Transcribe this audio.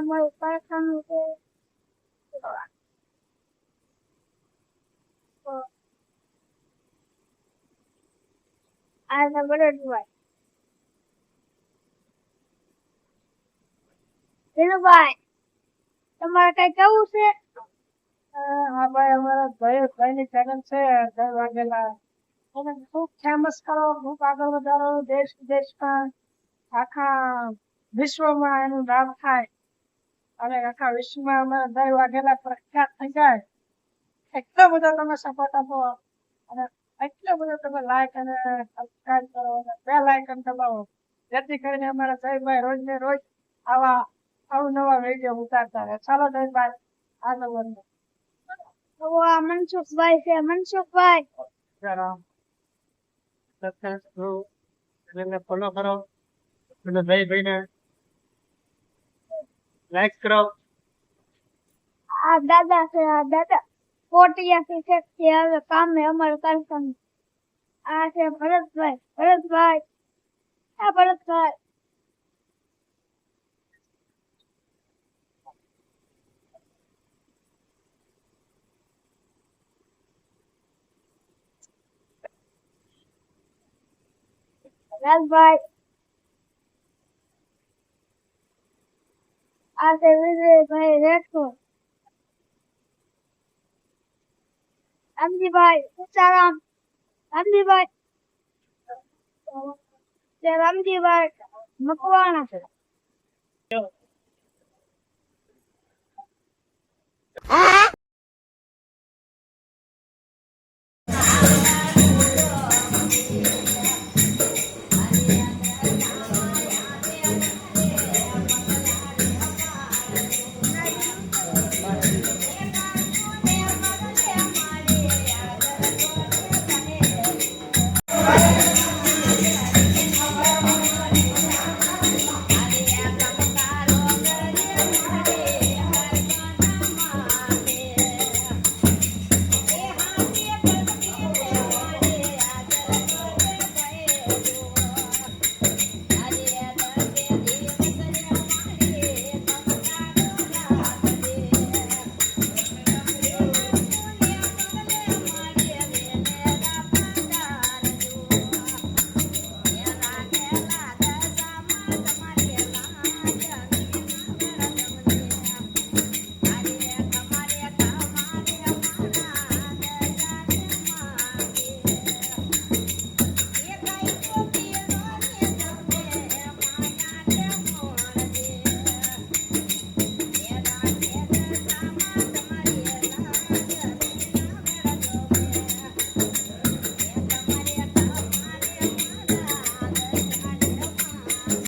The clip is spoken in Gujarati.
અમારું કારખાનું છે. આ બળદભાઈ ધીરુભાઈ, તમારે કઈ કેવું છે? હા ભાઈ, અમારા ભાઈની ચેનલ છે 10 વાગેલા. એને ખૂબ ફેમસ કરો, ખૂબ આગળ વધારો, દેશ વિદેશમાં આખા વિશ્વમાં એનું નામ થાય અને આખા વિશ્વમાં અમારા 10 વાગેલા પ્રખ્યાત થઈ જાય. એટલો બધો તમે સપોર્ટ આપો અને એટલો બધો તમે લાઈક અને સબસ્ક્રાઇબ કરો અને બેલ આઇકન દબાવો, જેથી કરીને અમારા જયભાઈ રોજ ને રોજ આવા અવનવા વિડીયો ઉતારતા રહે. ચાલો જયભાઈ, આગળ વધો. તો આ મનસુખભાઈ છે. મનસુખભાઈ, ફોલો કરો અને જયભાઈને લાઈક કરો. આ દાદા છે. આ દાદા 84 છે. હવે કામે અમારું કારખાનું. આ છે ભરતભાઈ. ભરતભાઈ, આ ભરતભાઈ રાજભાઈ, આ છે વિજયભાઈ રેઠોડ. રામજીભાઈ સીતારામ. રામજીભાઈ રામજીભાઈ મકવાણા. Ah!